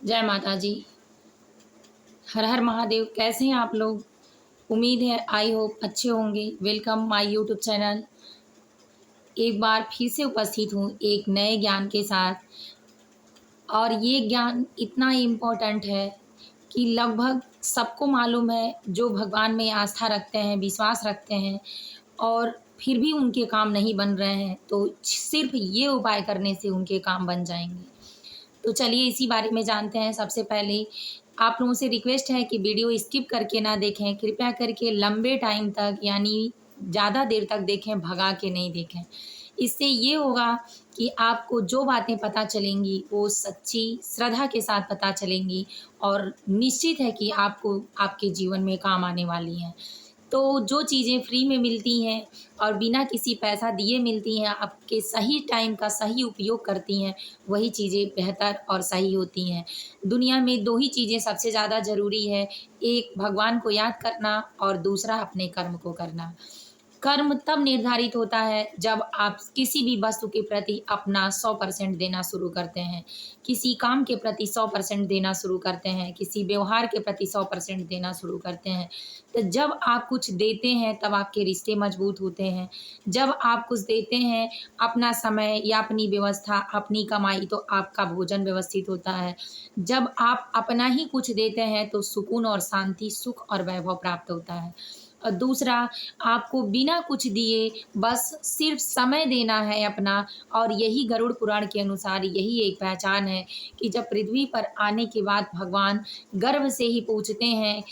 जय माता जी। हर हर महादेव। कैसे हैं आप लोग? उम्मीद है आई होप अच्छे होंगे। Welcome my YouTube channel. एक बार फिर से उपस्थित हूँ एक नए ज्ञान के साथ। और ये ज्ञान इतना इम्पोर्टेंट है कि लगभग सबको मालूम है, जो भगवान में आस्था रखते हैं, विश्वास रखते हैं और फिर भी उनके काम नहीं बन रहे हैं, तो सिर्फ ये उपाय करने से उनके काम बन जाएंगे। तो चलिए इसी बारे में जानते हैं। सबसे पहले आप लोगों से रिक्वेस्ट है कि वीडियो स्किप करके ना देखें, कृपया करके लंबे टाइम तक यानी ज़्यादा देर तक देखें, भगा के नहीं देखें। इससे ये होगा कि आपको जो बातें पता चलेंगी वो सच्ची श्रद्धा के साथ पता चलेंगी और निश्चित है कि आपको आपके जीवन में काम आने वाली हैं। तो जो चीज़ें फ्री में मिलती हैं और बिना किसी पैसा दिए मिलती हैं, आपके सही टाइम का सही उपयोग करती हैं, वही चीज़ें बेहतर और सही होती हैं। दुनिया में 2 ही चीज़ें सबसे ज़्यादा ज़रूरी है, एक भगवान को याद करना और दूसरा अपने कर्म को करना। कर्म तब निर्धारित होता है जब आप किसी भी वस्तु के प्रति अपना 100% देना शुरू करते हैं, किसी काम के प्रति 100% देना शुरू करते हैं, किसी व्यवहार के प्रति 100% देना शुरू करते हैं। तो जब आप कुछ देते हैं तब आपके रिश्ते मजबूत होते हैं। जब आप कुछ देते हैं, अपना समय या अपनी व्यवस्था, अपनी कमाई, तो आपका भोजन व्यवस्थित होता है। जब आप अपना ही कुछ देते हैं तो सुकून और शांति, सुख और वैभव प्राप्त होता है। और दूसरा, आपको बिना कुछ दिए बस सिर्फ समय देना है अपना। और यही गरुड़ पुराण के अनुसार यही एक पहचान है कि जब पृथ्वी पर आने के बाद भगवान गर्भ से ही पूछते हैं,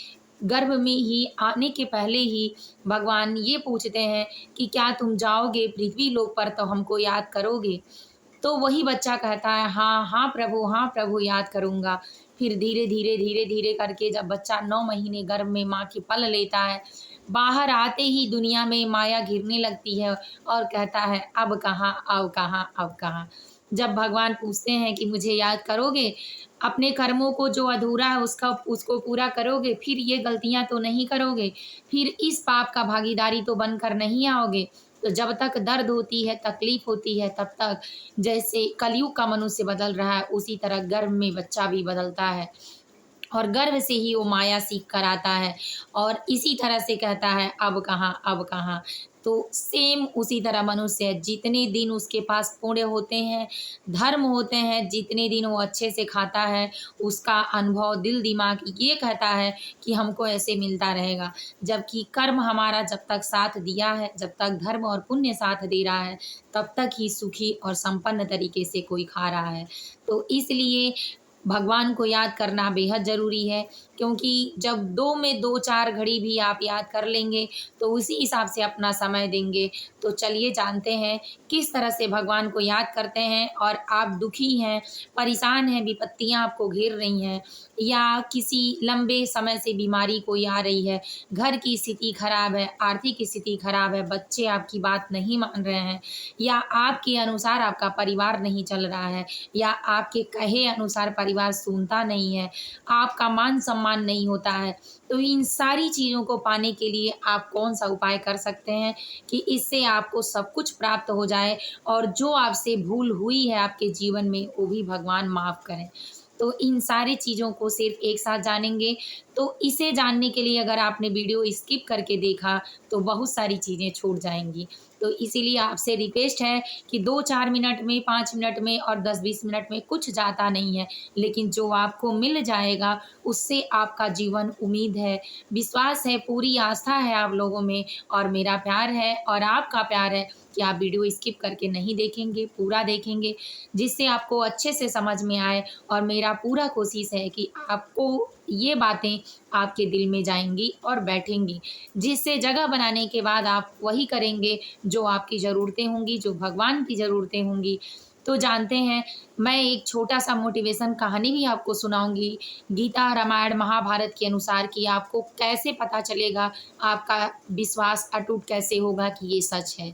गर्भ में ही आने के पहले ही भगवान ये पूछते हैं कि क्या तुम जाओगे पृथ्वी लोक पर तो हमको याद करोगे? तो वही बच्चा कहता है हाँ प्रभु याद करूँगा। फिर धीरे-धीरे करके जब बच्चा 9 महीने गर्भ में माँ की पल लेता है, बाहर आते ही दुनिया में माया घिरने लगती है और कहता है अब कहाँ, अब कहाँ, अब कहाँ। जब भगवान पूछते हैं कि मुझे याद करोगे? अपने कर्मों को जो अधूरा है उसको पूरा करोगे? फिर ये गलतियाँ तो नहीं करोगे? फिर इस पाप का भागीदारी तो बनकर नहीं आओगे? तो जब तक दर्द होती है, तकलीफ होती है, तब तक जैसे कलयुग का मनुष्य बदल रहा है, उसी तरह गर्भ में बच्चा भी बदलता है और गर्भ से ही वो माया सीख कर आता है और इसी तरह से कहता है अब कहाँ, अब कहाँ। तो सेम उसी तरह मनुष्य है, जितने दिन उसके पास पुण्य होते हैं, धर्म होते हैं, जितने दिन वो अच्छे से खाता है, उसका अनुभव दिल दिमाग ये कहता है कि हमको ऐसे मिलता रहेगा। जबकि कर्म हमारा जब तक साथ दिया है, जब तक धर्म और पुण्य साथ दे रहा है, तब तक ही सुखी और संपन्न तरीके से कोई खा रहा है। तो इसलिए भगवान को याद करना बेहद ज़रूरी है, क्योंकि जब 2 में 2-4 घड़ी भी आप याद कर लेंगे तो उसी हिसाब से अपना समय देंगे। तो चलिए जानते हैं किस तरह से भगवान को याद करते हैं। और आप दुखी हैं, परेशान हैं, विपत्तियाँ आपको घेर रही हैं या किसी लंबे समय से बीमारी कोई आ रही है, घर की स्थिति खराब है, आर्थिक स्थिति खराब है, बच्चे आपकी बात नहीं मान रहे हैं या आपके अनुसार आपका परिवार नहीं चल रहा है या आपके कहे अनुसार परिवार सुनता नहीं है, आपका मान-सम्मान नहीं होता है। तो इन सारी चीज़ों को पाने के लिए आप कौन-सा उपाय कर सकते हैं कि इससे आपको सब कुछ प्राप्त हो जाए और जो आपसे भूल हुई है आपके जीवन में, वो भी भगवान माफ़ करें। तो इन सारी चीज़ों को सिर्फ़ एक साथ जानेंगे। तो इसे जानने के लिए अगर आपने वीडियो स्किप करके देखा, तो बहुत सारी चीज़ें छूट जाएँगी। तो इसीलिए आपसे रिक्वेस्ट है कि 2-4 मिनट में, 5 मिनट में और 10-20 मिनट में कुछ जाता नहीं है, लेकिन जो आपको मिल जाएगा उससे आपका जीवन उम्मीद है, विश्वास है, पूरी आस्था है आप लोगों में और मेरा प्यार है और आपका प्यार है कि आप वीडियो स्किप करके नहीं देखेंगे, पूरा देखेंगे, जिससे आपको अच्छे से समझ में आए। और मेरा पूरा कोशिश है कि आपको ये बातें आपके दिल में जाएँगी और बैठेंगी, जिससे जगह बनाने के बाद आप वही करेंगे जो आपकी ज़रूरतें होंगी, जो भगवान की ज़रूरतें होंगी। तो जानते हैं, मैं एक छोटा-सा मोटिवेशन कहानी भी आपको सुनाऊँगी, गीता, रामायण, महाभारत के अनुसार कि आपको कैसे पता चलेगा, आपका विश्वास अटूट कैसे होगा कि ये सच है।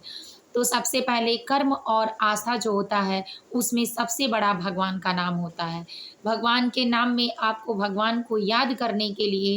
तो सबसे पहले कर्म और आस्था जो होता है, उसमें सबसे बड़ा भगवान का नाम होता है। भगवान के नाम में आपको भगवान को याद करने के लिए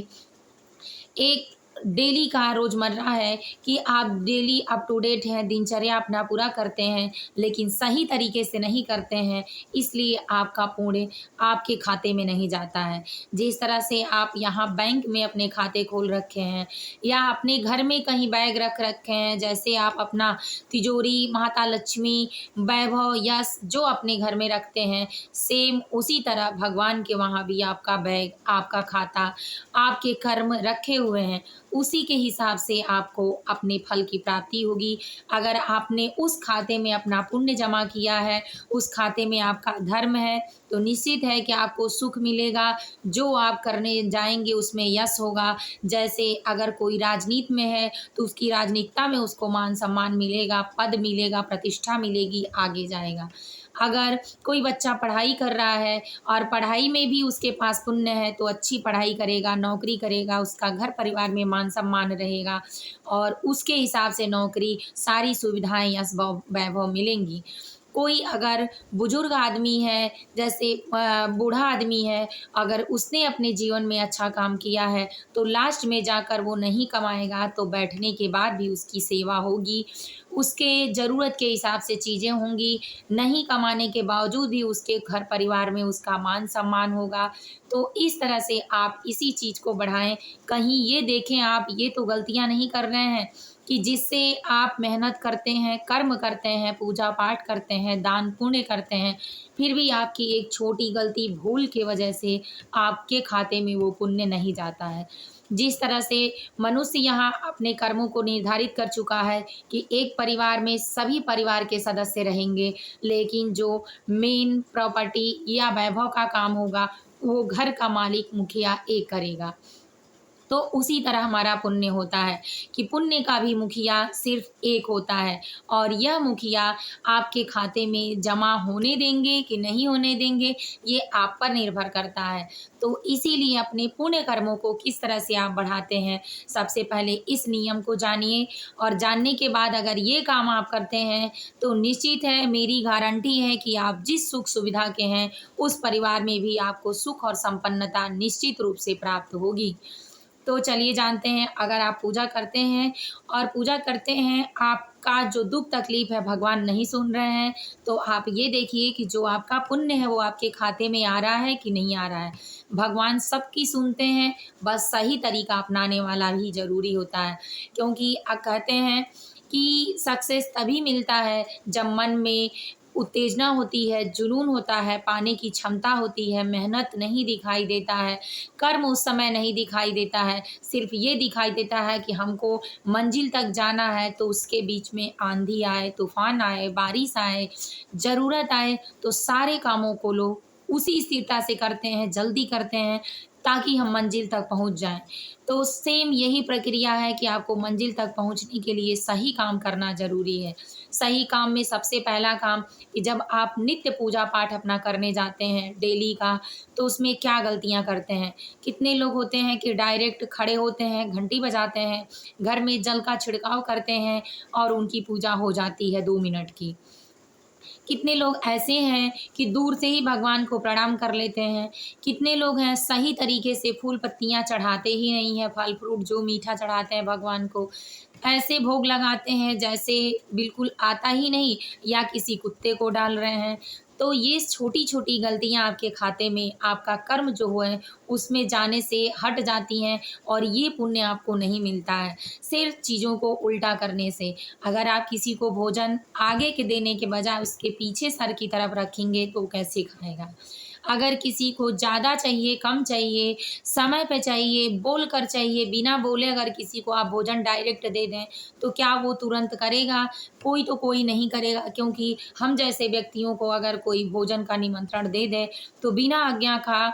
एक डेली का रोज़मर्रा है कि आप डेली अप टू डेट हैं, दिनचर्या अपना पूरा करते हैं, लेकिन सही तरीके से नहीं करते हैं, इसलिए आपका पुण्य आपके खाते में नहीं जाता है। जिस तरह से आप यहाँ बैंक में अपने खाते खोल रखे हैं या अपने घर में कहीं बैग रख रखे हैं, जैसे आप अपना तिजोरी, माता लक्ष्मी, वैभव या जो अपने घर में रखते हैं, सेम उसी तरह भगवान के वहाँ भी आपका बैग, आपका खाता, आपके कर्म रखे हुए हैं। उसी के हिसाब से आपको अपने फल की प्राप्ति होगी। अगर आपने उस खाते में अपना पुण्य जमा किया है, उस खाते में आपका धर्म है, तो निश्चित है कि आपको सुख मिलेगा। जो आप करने जाएँगे उसमें यश होगा। जैसे अगर कोई राजनीति में है, तो उसकी राजनीतिकता में उसको मान-सम्मान मिलेगा, पद मिलेगा, प्रतिष्ठा मिलेगी, आगे जाएगा। अगर कोई बच्चा पढ़ाई कर रहा है और पढ़ाई में भी उसके पास पुण्य है, तो अच्छी पढ़ाई करेगा, नौकरी करेगा, उसका घर परिवार में मान-सम्मान रहेगा और उसके हिसाब से नौकरी, सारी सुविधाएँ, यश, वैभव मिलेंगी। कोई अगर बुजुर्ग आदमी है, जैसे बूढ़ा आदमी है, अगर उसने अपने जीवन में अच्छा काम किया है, तो लास्ट में जाकर वो नहीं कमाएगा, तो बैठने के बाद भी उसकी सेवा होगी। उसके ज़रूरत के हिसाब से चीज़ें होंगी, नहीं कमाने के बावजूद भी उसके घर परिवार में उसका मान-सम्मान होगा। तो इस तरह से आप इसी चीज़ को बढ़ाएँ। कहीं ये देखें आप ये तो गलतियाँ नहीं कर रहे हैं कि जिससे आप मेहनत करते हैं, कर्म करते हैं, पूजा-पाठ करते हैं, दान-पुण्य करते हैं, फिर भी आपकी एक छोटी गलती, भूल की वजह से आपके खाते में वो पुण्य नहीं जाता है। जिस तरह से मनुष्य यहाँ अपने कर्मों को निर्धारित कर चुका है कि एक परिवार में सभी परिवार के सदस्य रहेंगे, लेकिन जो मेन प्रॉपर्टी या वैभव का काम होगा, वो घर का मालिक, मुखिया एक करेगा। तो उसी तरह हमारा पुण्य होता है कि पुण्य का भी मुखिया सिर्फ़ एक होता है और यह मुखिया आपके खाते में जमा होने देंगे कि नहीं होने देंगे, ये आप पर निर्भर करता है। तो इसीलिए अपने पुण्य कर्मों को किस तरह से आप बढ़ाते हैं, सबसे पहले इस नियम को जानिए और जानने के बाद अगर ये काम आप करते हैं, तो निश्चित है, मेरी गारंटी है कि आप जिस सुख-सुविधा के हैं, उस परिवार में भी आपको सुख और संपन्नता निश्चित रूप से प्राप्त होगी। तो चलिए जानते हैं, अगर आप पूजा करते हैं और पूजा करते हैं, आपका जो दुःख तकलीफ़ है भगवान नहीं सुन रहे हैं, तो आप ये देखिए कि जो आपका पुण्य है वो आपके खाते में आ रहा है कि नहीं आ रहा है। भगवान सबकी सुनते हैं, बस सही तरीका अपनाने वाला ही ज़रूरी होता है। क्योंकि कहते हैं कि सक्सेस तभी मिलता है जब मन में उत्तेजना होती है, जुनून होता है, पाने की क्षमता होती है, मेहनत नहीं दिखाई देता है, कर्म उस समय नहीं दिखाई देता है, सिर्फ़ ये दिखाई देता है कि हमको मंज़िल तक जाना है, तो उसके बीच में आँधी आए, तूफ़ान आए, बारिश आए, ज़रूरत आए, तो सारे कामों को लोग उसी स्थिरता से करते हैं, जल्दी करते हैं, ताकि हम मंज़िल तक पहुँच जाएँ। तो सेम यही प्रक्रिया है कि आपको मंज़िल तक पहुँचने के लिए सही काम करना ज़रूरी है। सही काम में सबसे पहला काम कि जब आप नित्य पूजा-पाठ अपना करने जाते हैं डेली का, तो उसमें क्या गलतियाँ करते हैं? कितने लोग होते हैं कि डायरेक्ट खड़े होते हैं, घंटी बजाते हैं, घर में जल का छिड़काव करते हैं और उनकी पूजा हो जाती है 2 मिनट की। कितने लोग ऐसे हैं कि दूर से ही भगवान को प्रणाम कर लेते हैं। कितने लोग हैं सही तरीके से फूल पत्तियाँ चढ़ाते ही नहीं हैं, फल फ्रूट जो मीठा चढ़ाते हैं भगवान को। ऐसे भोग लगाते हैं जैसे बिल्कुल आता ही नहीं या किसी कुत्ते को डाल रहे हैं। तो ये छोटी-छोटी गलतियाँ आपके खाते में आपका कर्म जो है उसमें जाने से हट जाती हैं और ये पुण्य आपको नहीं मिलता है, सिर्फ़ चीज़ों को उल्टा करने से। अगर आप किसी को भोजन आगे के देने के बजाय उसके पीछे सर की तरफ रखेंगे तो वो कैसे खाएगा? अगर किसी को ज़्यादा चाहिए, कम चाहिए, समय पे चाहिए, बोल कर चाहिए, बिना बोले अगर किसी को आप भोजन डायरेक्ट दे दें, तो क्या वो तुरंत करेगा? कोई तो कोई नहीं करेगा क्योंकि हम जैसे व्यक्तियों को अगर कोई भोजन का निमंत्रण दे दे, तो बिना आज्ञा का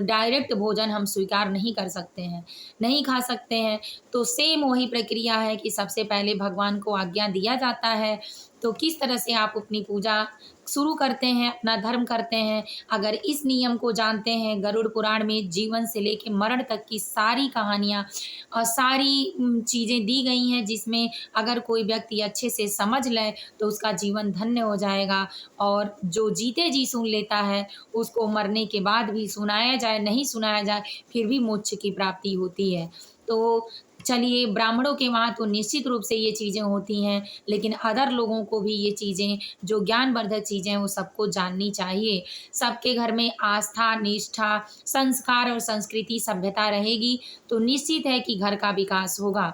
डायरेक्ट भोजन हम स्वीकार नहीं कर सकते हैं, नहीं खा सकते हैं। तो सेम वही प्रक्रिया है कि सबसे पहले भगवान को आज्ञा दिया जाता है, तो किस तरह से आप अपनी पूजा शुरू करते हैं, अपना धर्म करते हैं। अगर इस नियम को जानते हैं, गरुड़ पुराण में जीवन से लेके मरण तक की सारी कहानियाँ और सारी चीज़ें दी गई हैं, जिसमें अगर कोई व्यक्ति अच्छे से समझ ले, तो उसका जीवन धन्य हो जाएगा और जो जीते जी सुन लेता है, उसको मरने के बाद भी सुनाया जाए, नहीं सुनाया जाए, फिर भी मोक्ष की प्राप्ति होती है। तो चलिए, ब्राह्मणों के वहाँ तो निश्चित रूप से ये चीज़ें होती हैं, लेकिन अदर लोगों को भी ये चीज़ें जो ज्ञानवर्धक चीज़ें हैं वो सबको जाननी चाहिए। सबके घर में आस्था, निष्ठा, संस्कार और संस्कृति, सभ्यता रहेगी तो निश्चित है कि घर का विकास होगा।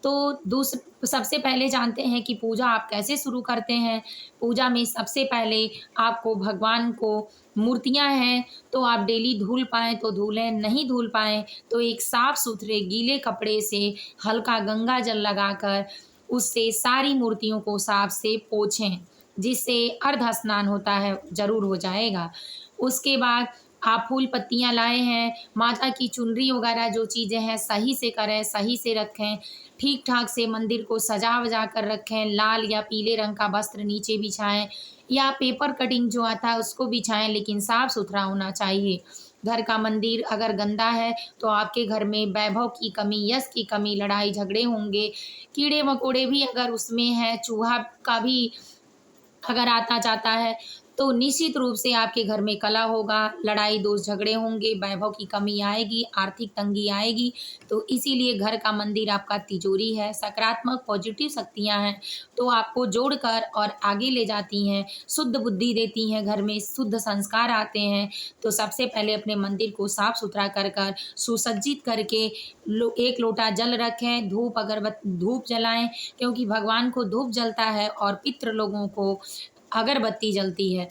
तो सबसे पहले जानते हैं कि पूजा आप कैसे शुरू करते हैं। पूजा में सबसे पहले आपको भगवान को, मूर्तियाँ हैं तो आप डेली धुल पाएँ तो धुलें, नहीं धुल पाएँ तो एक साफ-सुथरे गीले कपड़े से हल्का गंगा जल लगाकर उससे सारी मूर्तियों को साफ से पोंछें, जिससे अर्ध स्नान होता है, ज़रूर हो जाएगा। उसके बाद आप फूल पत्तियाँ लाए हैं, माता की चुनरी वगैरह जो चीज़ें हैं सही से करें, सही से रखें, ठीक-ठाक से मंदिर को सजा-वजा कर रखें, लाल या पीले रंग का वस्त्र नीचे बिछाएँ या पेपर कटिंग जो आता है उसको बिछाएँ, लेकिन साफ-सुथरा होना चाहिए। घर का मंदिर अगर गंदा है तो आपके घर में वैभव की कमी, यश की कमी, लड़ाई-झगड़े होंगे, कीड़े-मकोड़े भी अगर उसमें हैं, चूहा का भी अगर आता-जाता है, तो निश्चित रूप से आपके घर में कलह होगा, लड़ाई, दोष, झगड़े होंगे, वैभव की कमी आएगी, आर्थिक तंगी आएगी। तो इसीलिए घर का मंदिर आपका तिजोरी है, सकारात्मक पॉजिटिव शक्तियाँ हैं, तो आपको जोड़कर और आगे ले जाती हैं, शुद्ध बुद्धि देती हैं, घर में शुद्ध संस्कार आते हैं। तो सबसे पहले अपने मंदिर को साफ-सुथरा कर सुसज्जित करके 1 लोटा जल रखें, धूप जलाएँ, क्योंकि भगवान को धूप जलता है और पितृ लोगों को अगरबत्ती जलती है।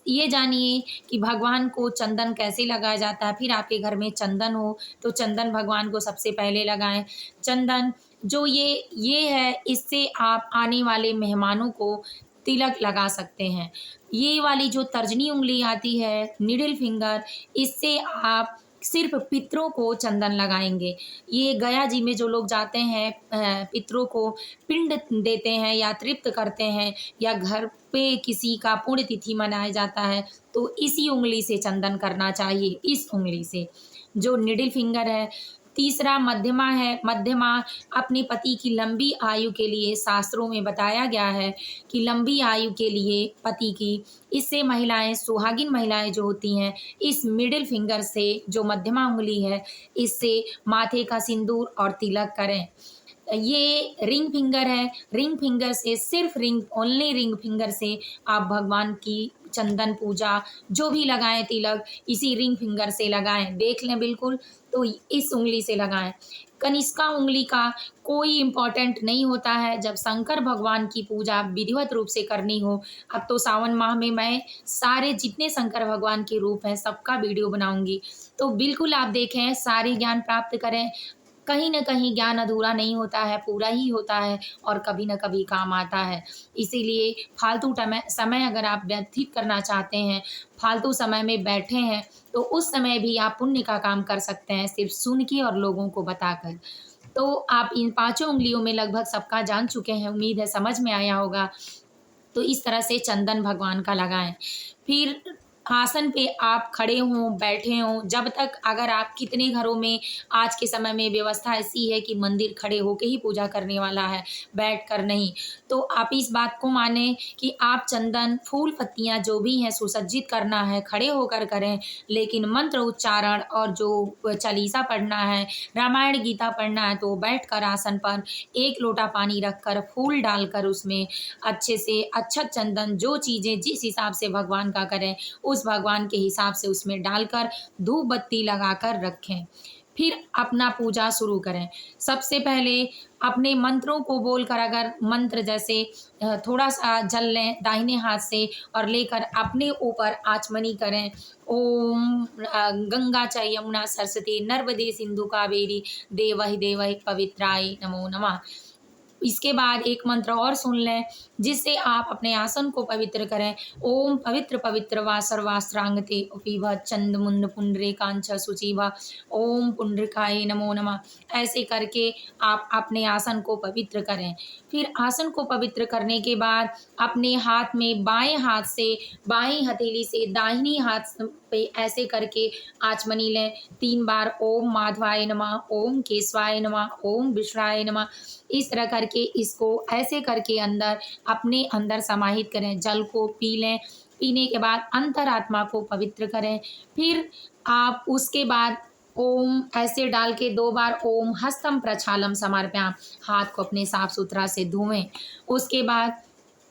ये जानिए कि भगवान को चंदन कैसे लगाया जाता है। फिर आपके घर में चंदन हो तो चंदन भगवान को सबसे पहले लगाएँ। चंदन जो ये है, इससे आप आने वाले मेहमानों को तिलक लगा सकते हैं। ये वाली जो तर्जनी उँगली आती है, मिडल फिंगर, इससे आप सिर्फ़ पितरों को चंदन लगाएँगे। ये गया जी में जो लोग जाते हैं पितरों को पिंड देते हैं या तृप्त करते हैं या घर पे किसी का पुण्यतिथि मनाया जाता है, तो इसी उँगली से चंदन करना चाहिए, इस उँगली से, जो मिडल फिंगर है। तीसरा मध्यमा है, मध्यमा अपने पति की लंबी आयु के लिए शास्त्रों में बताया गया है कि लंबी आयु के लिए पति की, इससे महिलाएँ, सुहागिन महिलाएँ जो होती हैं, इस मिडल फिंगर से जो मध्यमा उँगली है, इससे माथे का सिंदूर और तिलक करें। ये रिंग फिंगर है, रिंग फिंगर से सिर्फ़ रिंग, ओनली रिंग फिंगर से आप भगवान की चंदन पूजा जो भी लगाएँ तिलक, इसी रिंग फिंगर से लगाएँ। देख लें बिल्कुल, तो इस उँगली से लगाएँ। कनिष्का उँगली का कोई इम्पोर्टेंट नहीं होता है, जब शंकर भगवान की पूजा विधिवत रूप से करनी हो। अब तो सावन माह में मैं सारे जितने शंकर भगवान के रूप हैं, सबका वीडियो बनाऊँगी। तो बिल्कुल आप देखें, सारे ज्ञान प्राप्त करें। कहीं न कहीं ज्ञान अधूरा नहीं होता है, पूरा ही होता है और कभी न कभी काम आता है। इसीलिए फालतू समय अगर आप व्यतीत करना चाहते हैं, फालतू समय में बैठे हैं, तो उस समय भी आप पुण्य का काम कर सकते हैं, सिर्फ़ सुन के और लोगों को बताकर। तो आप इन पाँचों उँगलियों में लगभग सबका जान चुके हैं, उम्मीद है समझ में आया होगा। तो इस तरह से चंदन भगवान का लगाएँ। फिर आसन पे आप खड़े हों, बैठे हों, जब तक अगर आप कितने घरों में आज के समय में व्यवस्था ऐसी है कि मंदिर खड़े होके ही पूजा करने वाला है, बैठकर नहीं। तो आप इस बात को मानें कि आप चंदन, फूल, पत्तियाँ जो भी हैं सुसज्जित करना है, खड़े होकर करें, लेकिन मंत्र उच्चारण और जो चालीसा पढ़ना है, रामायण, गीता पढ़ना है तो बैठकर आसन पर 1 लोटा पानी रखकर, फूल डालकर उसमें अच्छे से अक्षत चंदन जो चीज़ें जिस हिसाब से भगवान का करें, उस भगवान के हिसाब से उसमें डालकर धूप बत्ती लगाकर रखें। फिर अपना पूजा शुरू करें। सबसे पहले अपने मंत्रों को बोलकर, अगर मंत्र जैसे थोड़ा-सा जल लें दाहिने हाथ से और लेकर अपने ऊपर आचमनी करें। ओम गंगा च यमुना सरस्वती नर्मदे सिंधु कावेरी देवहि देवहि पवित्राय नमो नमः। इसके बाद एक मंत्र और सुन लें, जिससे आप अपने आसन को पवित्र करें। ओम पवित्र पवित्र वा सर्वास्त्रांगते उपीव चंदमुंड पुंडरीकांच शुचिव ओम पुंडरीकाय नमो नमः। ऐसे करके आप अपने आसन को पवित्र करें। फिर आसन को पवित्र करने के बाद अपने हाथ में बाएं हाथ से, बाएं हथेली से दाहिनी हाथ पे ऐसे करके आचमनी लें 3 बार। ओम माधवाय नमः, ओम केशवाय नमः, ओम विष्णुवाय नमः। इस तरह करके इसको ऐसे करके अंदर अपने अंदर समाहित करें। जल को पी लें, पीने के बाद अंतरात्मा को पवित्र करें। फिर आप उसके बाद ओम ऐसे डाल के 2 बार ओम हस्तम प्रक्षालम समर्पयाम, हाथ को अपने साफ सुथरा से धोएं। उसके बाद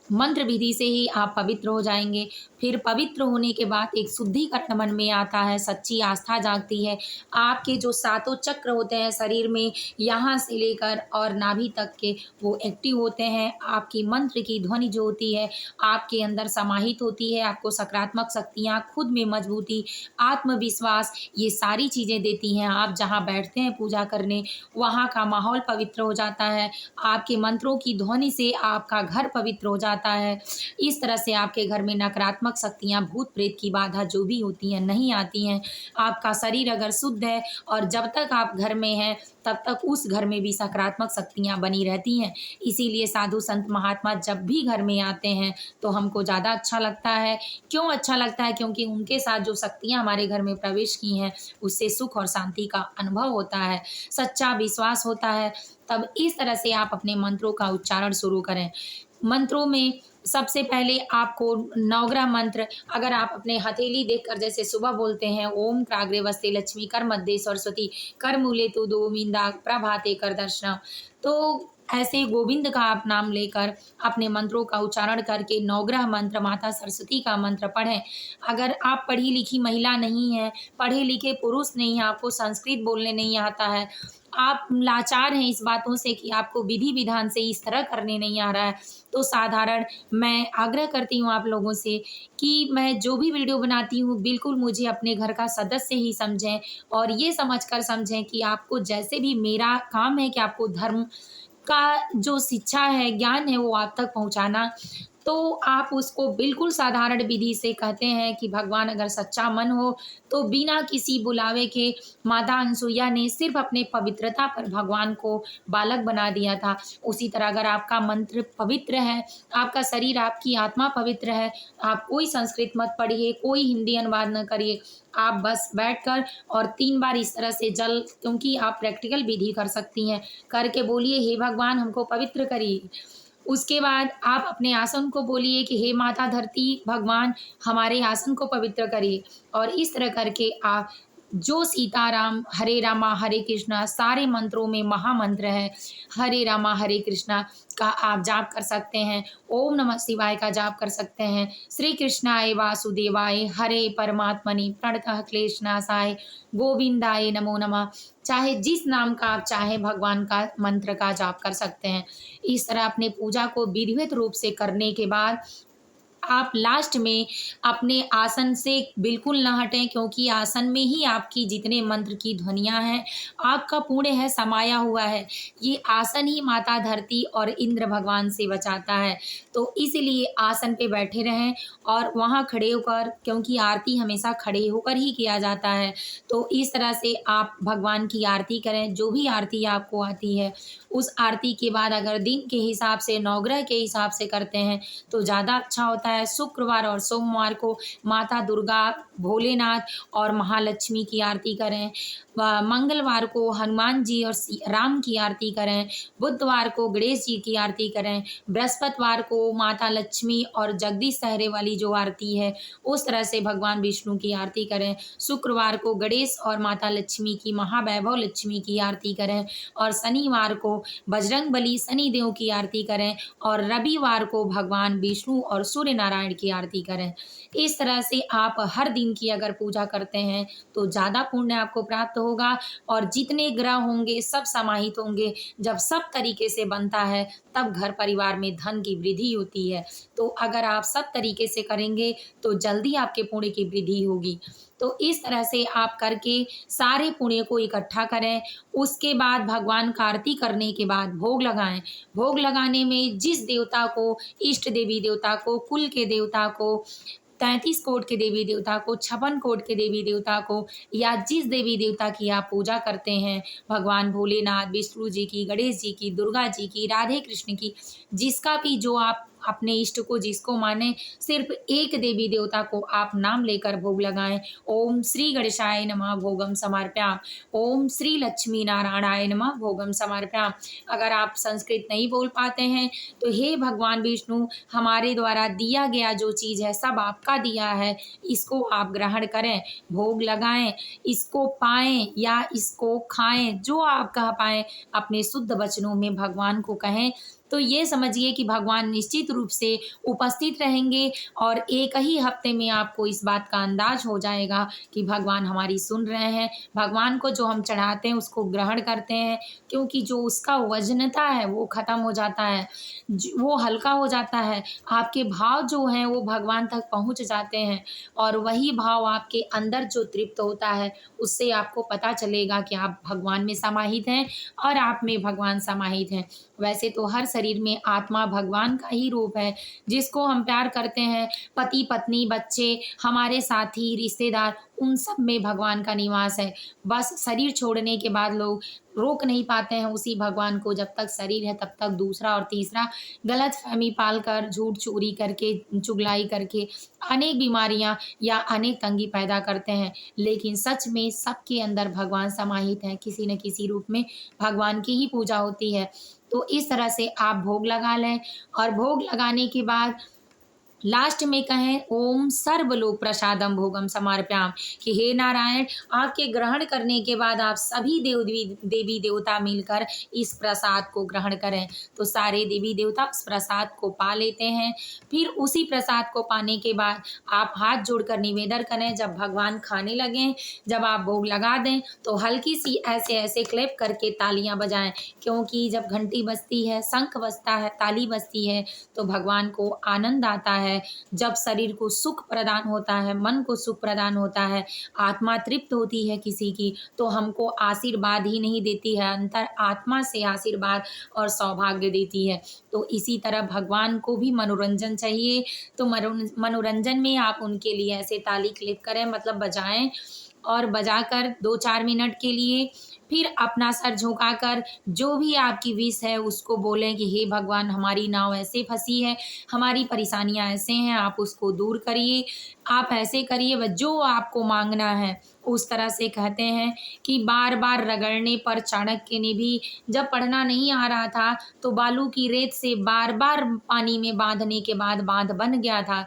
मंत्र विधि से ही आप पवित्र हो जाएंगे। फिर पवित्र होने के बाद एक शुद्धिकरण मन में आता है, सच्ची आस्था जागती है। आपके जो सातों चक्र होते हैं शरीर में, यहाँ से लेकर और नाभि तक के, वो एक्टिव होते हैं। आपकी मंत्र की ध्वनि जो होती है आपके अंदर समाहित होती है। आपको सकारात्मक शक्तियाँ, खुद में मजबूती, आत्मविश्वास, ये सारी चीज़ें देती हैं। आप जहाँ बैठते हैं पूजा करने, वहाँ का माहौल पवित्र हो जाता है। आपके मंत्रों की ध्वनि से आपका घर पवित्र हो जाता है। इस तरह से आपके घर में नकारात्मक शक्तियाँ, भूत प्रेत की बाधा जो भी होती हैं नहीं आती हैं। आपका शरीर अगर शुद्ध है और जब तक आप घर में हैं तब तक उस घर में भी सकारात्मक शक्तियाँ बनी रहती हैं। इसीलिए साधु संत महात्मा जब भी घर में आते हैं तो हमको ज़्यादा अच्छा लगता है। क्यों अच्छा लगता है? क्योंकि उनके साथ जो शक्तियाँ हमारे घर में प्रवेश की हैं उससे सुख और शांति का अनुभव होता है, सच्चा विश्वास होता है। तब इस तरह से आप अपने मंत्रों का उच्चारण शुरू करें। मंत्रों में सबसे पहले आपको नवग्रह मंत्र, अगर आप अपने हथेली देखकर जैसे सुबह बोलते हैं ओम प्राग्रे वस्ते लक्ष्मी कर मध्य सरस्वती कर मूले तु दो मिंदा प्रभाते कर दर्शना, तो ऐसे गोविंद का आप नाम लेकर अपने मंत्रों का उच्चारण करके नवग्रह मंत्र, माता सरस्वती का मंत्र पढ़ें। अगर आप पढ़ी लिखी महिला नहीं हैं, पढ़े लिखे पुरुष नहीं हैं, आपको संस्कृत बोलने नहीं आता है, आप लाचार हैं इस बातों से कि आपको विधि विधान से इस तरह करने नहीं आ रहा है, तो साधारण मैं आग्रह करती हूँ आप लोगों से कि मैं जो भी वीडियो बनाती हूँ बिल्कुल मुझे अपने घर का सदस्य ही समझें और ये समझकर समझें कि आपको जैसे भी मेरा काम है कि आपको धर्म का जो शिक्षा है, ज्ञान है, वो आप तक पहुँचाना, तो आप उसको बिल्कुल साधारण विधि से कहते हैं कि भगवान अगर सच्चा मन हो तो बिना किसी बुलावे के माता अनसुईया ने सिर्फ अपने पवित्रता पर भगवान को बालक बना दिया था। उसी तरह अगर आपका मंत्र पवित्र है, आपका शरीर, आपकी आत्मा पवित्र है, आप कोई संस्कृत मत पढ़िए, कोई हिंदी अनुवाद न करिए, आप बस बैठकर और 3 बार इस तरह से जल, क्योंकि आप प्रैक्टिकल विधि कर सकती हैं, करके बोलिए हे भगवान हमको पवित्र करिए। उसके बाद आप अपने आसन को बोलिए कि हे माता धरती भगवान हमारे आसन को पवित्र करिए, और इस तरह करके आप जो सीताराम हरे रामा हरे कृष्णा सारे मंत्रों में महामंत्र है, हरे रामा हरे कृष्णा का आप जाप कर सकते हैं, ओम नमः शिवाय का जाप कर सकते हैं, श्री कृष्णाय वासुदेवाय हरे परमात्मने प्रणतः क्लेशनाशाय गोविंदाय नमो नमः। चाहे जिस नाम का आप चाहे भगवान का मंत्र का जाप कर सकते हैं। इस तरह अपने पूजा को विधिवत रूप से करने के बाद आप लास्ट में अपने आसन से बिल्कुल ना हटें, क्योंकि आसन में ही आपकी जितने मंत्र की ध्वनियाँ हैं आपका पुण्य है समाया हुआ है। ये आसन ही माता धरती और इंद्र भगवान से बचाता है, तो इसलिए आसन पे बैठे रहें और वहाँ खड़े होकर, क्योंकि आरती हमेशा खड़े होकर ही किया जाता है, तो इस तरह से आप भगवान की आरती करें। जो भी आरती आपको आती है उस आरती के बाद अगर दिन के हिसाब से, नवग्रह के हिसाब से करते हैं तो ज़्यादा अच्छा होता है। शुक्रवार और सोमवार को माता दुर्गा, भोलेनाथ और महालक्ष्मी की आरती करें। मंगलवार को हनुमान जी और राम की आरती करें। बुधवार को गणेश जी की आरती करें। बृहस्पतिवार को माता लक्ष्मी और जगदीश सहरे वाली जो आरती है उस तरह से भगवान विष्णु की आरती करें। शुक्रवार को गणेश और माता लक्ष्मी की, महावैभव लक्ष्मी की आरती करें, और शनिवार को बजरंगबली शनिदेव की आरती करें, और रविवार को भगवान विष्णु और सूर्य नारायण की आरती करें। इस तरह से आप हर दिन की अगर पूजा करते हैं तो ज़्यादा पुण्य आपको प्राप्त होगा, और जितने ग्रह होंगे सब समाहित होंगे। जब सब तरीके से बनता है तब घर परिवार में धन की वृद्धि होती है। तो अगर आप सब तरीके से करेंगे तो जल्दी आपके पुण्य की वृद्धि होगी। तो इस तरह से आप करके सारे पुण्य को इकट्ठा करें। उसके बाद भगवान का आरती करने के बाद भोग लगाएं। भोग लगाने में जिस देवता को, इष्ट देवी देवता को, कुल के देवता को, 33 कोट के देवी देवता को, 56 कोट के देवी देवता को, या जिस देवी देवता की आप पूजा करते हैं, भगवान भोलेनाथ, विष्णु जी की, गणेश जी की, दुर्गा जी की, राधे कृष्ण की, जिसका भी जो आप अपने इष्ट को जिसको माने सिर्फ एक देवी देवता को आप नाम लेकर भोग लगाएं। ओम श्री गणेशाय नमः भोगम समर्पयाम। ओम श्री लक्ष्मी नारायणाय नमः भोगम समर्पयाम। अगर आप संस्कृत नहीं बोल पाते हैं तो हे भगवान विष्णु, हमारे द्वारा दिया गया जो चीज़ है सब आपका दिया है, इसको आप ग्रहण करें, भोग लगाएं, इसको पाएं या इसको खाएं, जो आप कह पाएं अपने शुद्ध वचनों में भगवान को कहें। तो ये समझिए कि भगवान निश्चित रूप से उपस्थित रहेंगे और एक ही हफ्ते में आपको इस बात का अंदाज हो जाएगा कि भगवान हमारी सुन रहे हैं। भगवान को जो हम चढ़ाते हैं उसको ग्रहण करते हैं, क्योंकि जो उसका वजनता है वो ख़त्म हो जाता है, वो हल्का हो जाता है। आपके भाव जो हैं वो भगवान तक पहुंच जाते हैं और वही भाव आपके अंदर जो तृप्त होता है उससे आपको पता चलेगा कि आप भगवान में समाहित हैं और आप में भगवान समाहित हैं। वैसे तो हर शरीर में आत्मा भगवान का ही रूप है, जिसको हम प्यार करते हैं, पति पत्नी बच्चे हमारे साथी रिश्तेदार, उन सब में भगवान का निवास है। बस शरीर छोड़ने के बाद लोग रोक नहीं पाते हैं उसी भगवान को। जब तक शरीर है तब तक दूसरा और तीसरा गलत फहमी पाल कर, झूठ चोरी करके, चुगलाई करके अनेक बीमारियां या अनेक तंगी पैदा करते हैं। लेकिन सच में सबके अंदर भगवान समाहित हैं, किसी न किसी रूप में भगवान की ही पूजा होती है। तो इस तरह से आप भोग लगा लें और भोग लगाने के बाद लास्ट में कहें ओम सर्वलोक प्रसादम भोगम समर्पयाम, कि हे नारायण, आपके ग्रहण करने के बाद आप सभी देवी देवता मिलकर इस प्रसाद को ग्रहण करें। तो सारे देवी देवता उस प्रसाद को पा लेते हैं। फिर उसी प्रसाद को पाने के बाद आप हाथ जोड़कर निवेदन करें। जब भगवान खाने लगें, जब आप भोग लगा दें तो हल्की सी ऐसे ऐसे क्लैप करके तालियां बजाएं, क्योंकि जब घंटी बजती है, शंख बजता है, ताली बजती है तो भगवान को आनंद आता है। जब शरीर को सुख प्रदान होता है, मन को सुख प्रदान होता है, आत्मा तृप्त होती है किसी की, तो हमको आशीर्वाद ही नहीं देती है, अंतर आत्मा से आशीर्वाद और सौभाग्य देती है। तो इसी तरह भगवान को भी मनोरंजन चाहिए। तो मनोरंजन में आप उनके लिए ऐसे ताली क्लिप करें, मतलब बजाएं, और बजाकर 2-4 मिनट के लिए फिर अपना सर झुकाकर जो भी आपकी विश है उसको बोलें कि हे भगवान, हमारी नाव ऐसे फंसी है, हमारी परेशानियां ऐसे हैं, आप उसको दूर करिए, आप ऐसे करिए, वह जो आपको मांगना है। उस तरह से कहते हैं कि बार बार रगड़ने पर चाणक्य ने भी, जब पढ़ना नहीं आ रहा था तो बालू की रेत से बार बार पानी में बांधने के बाद बांध बन गया था।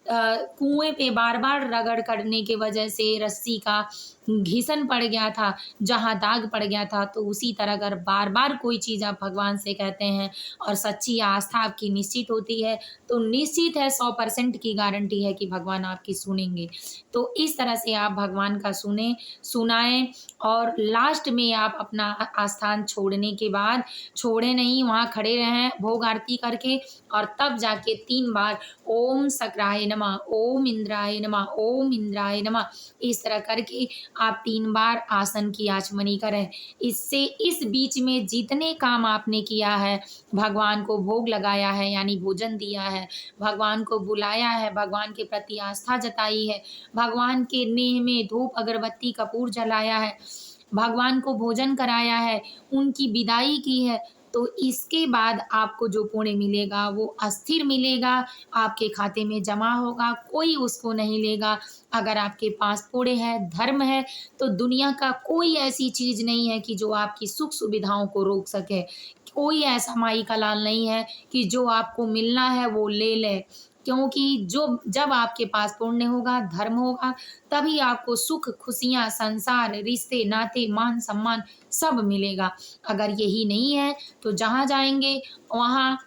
कुएं पे बार बार रगड़ करने के वजह से रस्सी का घिसन पड़ गया था, जहाँ दाग पड़ गया था। तो उसी तरह अगर बार बार कोई चीज़ आप भगवान से कहते हैं और सच्ची आस्था आपकी निश्चित होती है तो निश्चित है 100% की गारंटी है कि भगवान आपकी सुनेंगे। तो इस तरह से आप भगवान का सुनाएं और लास्ट में आप अपना आस्थान छोड़ने के बाद, छोड़े नहीं, वहाँ खड़े रहें भोग आरती करके, और तब जाके 3 बार ओम सक्राय नमः, ओम इंद्राय नमः, ओम इंद्राय नमः, इस तरह करके आप 3 बार आसन की आचमनी करें। इससे इस बीच में जितने काम आपने किया है, भगवान को भोग लगाया है यानी भोजन दिया है, भगवान को बुलाया है, भगवान के प्रति आस्था जताई है, भगवान के नेह में धूप अगरबत्ती कपूर जलाया है, भगवान को भोजन कराया है, उनकी विदाई की है, तो इसके बाद आपको जो पुण्य मिलेगा वो अस्थिर मिलेगा, आपके खाते में जमा होगा, कोई उसको नहीं लेगा। अगर आपके पास पुण्य है, धर्म है, तो दुनिया का कोई ऐसी चीज़ नहीं है कि जो आपकी सुख सुविधाओं को रोक सके। कोई ऐसा माई का लाल नहीं है कि जो आपको मिलना है वो ले ले, क्योंकि जब आपके पास पुण्य होगा, धर्म होगा, तभी आपको सुख, खुशियाँ, संसार, रिश्ते, नाते, मान सम्मान सब मिलेगा। अगर यही नहीं है तो जहाँ जाएंगे वहाँ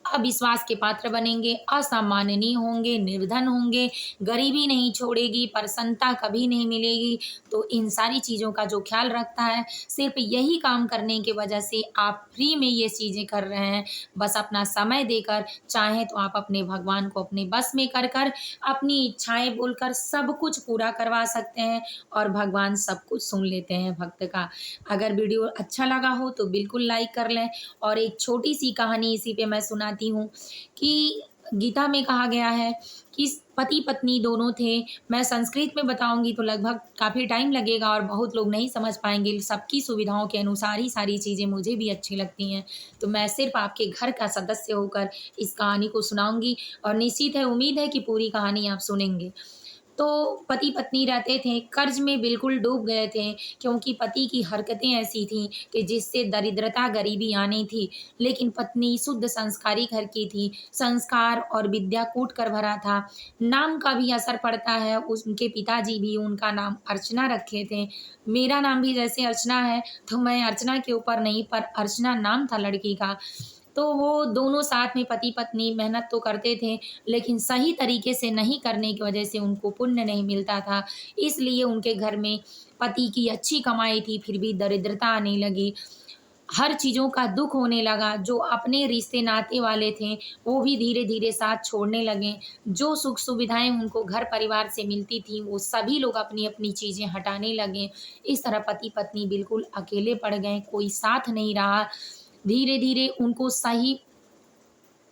अविश्वास के पात्र बनेंगे, असम्माननीय होंगे, निर्धन होंगे, गरीबी नहीं छोड़ेगी, प्रसन्नता कभी नहीं मिलेगी। तो इन सारी चीज़ों का जो ख्याल रखता है, सिर्फ यही काम करने की वजह से आप फ्री में ये चीज़ें कर रहे हैं। बस अपना समय देकर, चाहें तो आप अपने भगवान को अपने बस में कर कर अपनी इच्छाएं बोलकर सब कुछ पूरा करवा सकते हैं और भगवान सब कुछ सुन लेते हैं भक्त का। अगर वीडियो अच्छा लगा हो तो बिल्कुल लाइक कर लें। और एक छोटी सी कहानी इसी पे मैं सुनाती हूँ कि गीता में कहा गया है कि पति पत्नी दोनों थे। मैं संस्कृत में बताऊंगी तो लगभग काफ़ी टाइम लगेगा और बहुत लोग नहीं समझ पाएंगे। सबकी सुविधाओं के अनुसार ही सारी चीज़ें मुझे भी अच्छी लगती हैं, तो मैं सिर्फ आपके घर का सदस्य होकर इस कहानी को सुनाऊंगी और निश्चित है, उम्मीद है कि पूरी कहानी आप सुनेंगे। तो पति पत्नी रहते थे, कर्ज में बिल्कुल डूब गए थे, क्योंकि पति की हरकतें ऐसी थीं कि जिससे दरिद्रता गरीबी आनी थी। लेकिन पत्नी शुद्ध संस्कारी घर की थी, संस्कार और विद्या कूट कर भरा था। नाम का भी असर पड़ता है, उनके पिताजी भी उनका नाम अर्चना रखे थे। मेरा नाम भी जैसे अर्चना है, तो मैं अर्चना के ऊपर नहीं, पर अर्चना नाम था लड़की का। तो वो दोनों साथ में पति पत्नी मेहनत तो करते थे, लेकिन सही तरीके से नहीं करने की वजह से उनको पुण्य नहीं मिलता था। इसलिए उनके घर में पति की अच्छी कमाई थी, फिर भी दरिद्रता आने लगी। हर चीज़ों का दुख होने लगा। जो अपने रिश्ते नाते वाले थे, वो भी धीरे-धीरे साथ छोड़ने लगे। जो सुख सुविधाएँ उनको घर परिवार से मिलती थी, वो सभी लोग अपनी-अपनी चीज़ें हटाने लगे। इस तरह पति-पत्नी बिल्कुल अकेले पड़ गए, कोई साथ नहीं रहा। धीरे-धीरे उनको सही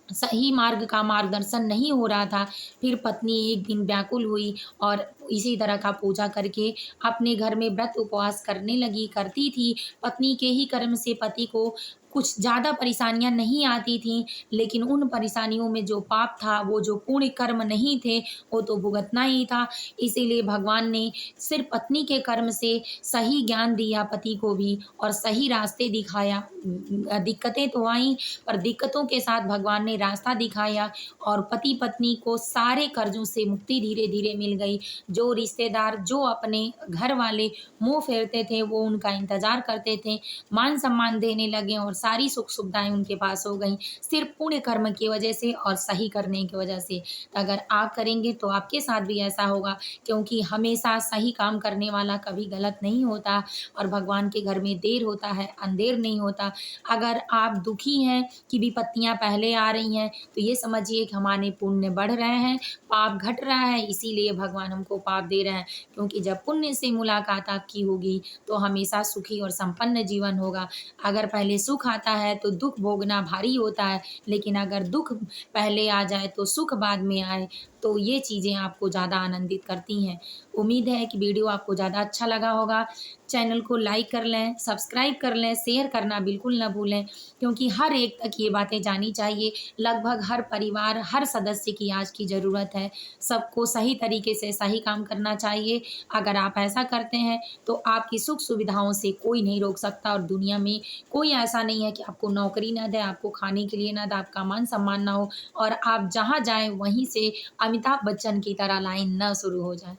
सही मार्ग का मार्गदर्शन नहीं हो रहा था। फिर पत्नी एक दिन व्याकुल हुई और इसी तरह का पूजा करके अपने घर में व्रत उपवास करने लगी, करती थी। पत्नी के ही कर्म से पति को कुछ ज़्यादा परेशानियाँ नहीं आती थीं, लेकिन उन परेशानियों में जो पाप था, वो जो पुण्य कर्म नहीं थे, वो तो भुगतना ही था। इसीलिए भगवान ने सिर्फ़ पत्नी के कर्म से सही ज्ञान दिया पति को भी और सही रास्ते दिखाया। दिक्कतें तो आईं, पर दिक्कतों के साथ भगवान ने रास्ता दिखाया और पति पत्नी को सारे कर्जों से मुक्ति धीरे-धीरे मिल गई। जो रिश्तेदार, जो अपने घर वाले मुँह फेरते थे, वो उनका इंतज़ार करते थे, मान-सम्मान देने लगे और सारी सुख-सुविधाएँ उनके पास हो गईं, सिर्फ़ पुण्य कर्म की वजह से और सही करने की वजह से। तो अगर आप करेंगे तो आपके साथ भी ऐसा होगा, क्योंकि हमेशा सही काम करने वाला कभी गलत नहीं होता और भगवान के घर में देर होता है, अंधेर नहीं होता। अगर आप दुखी हैं कि विपत्तियाँ पहले आ रही हैं, तो ये समझिए कि हमारे पुण्य बढ़ रहे हैं, पाप घट रहा है, इसीलिए भगवान हमको पाप दे रहे हैं। क्योंकि जब पुण्य से मुलाकात आपकी होगी, तो हमेशा सुखी और संपन्न जीवन होगा। अगर पहले सुख आता है, तो दुःख भोगना भारी होता है, लेकिन अगर दुःख पहले आ जाए, तो सुख बाद में आए, तो ये चीज़ें आपको ज़्यादा आनंदित करती हैं। उम्मीद है कि वीडियो आपको ज़्यादा अच्छा लगा होगा। चैनल को लाइक कर लें, सब्सक्राइब कर लें, शेयर करना बिल्कुल ना भूलें, क्योंकि हर एक तक ये बातें जानी चाहिए। लगभग हर परिवार, हर सदस्य की आज की ज़रूरत है। सबको सही तरीके से सही काम करना चाहिए। अगर आप ऐसा करते हैं, तो आपकी सुख सुविधाओं से कोई नहीं रोक सकता और दुनिया में कोई ऐसा नहीं है कि आपको नौकरी ना दे, आपको खाने के लिए ना दे, आपका मान-सम्मान ना हो और आप जहाँ जाएँ वहीं से अमिताभ बच्चन की तरह लाइन ना शुरू हो जाए।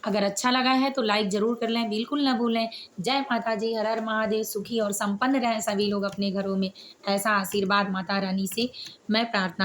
अगर अच्छा लगा है तो लाइक ज़रूर कर लें, बिल्कुल ना भूलें। जय माता जी, हर हर महादेव, सुखी और संपन्न रहें सभी लोग अपने घरों में। ऐसा आशीर्वाद माता रानी से मैं प्रार्थना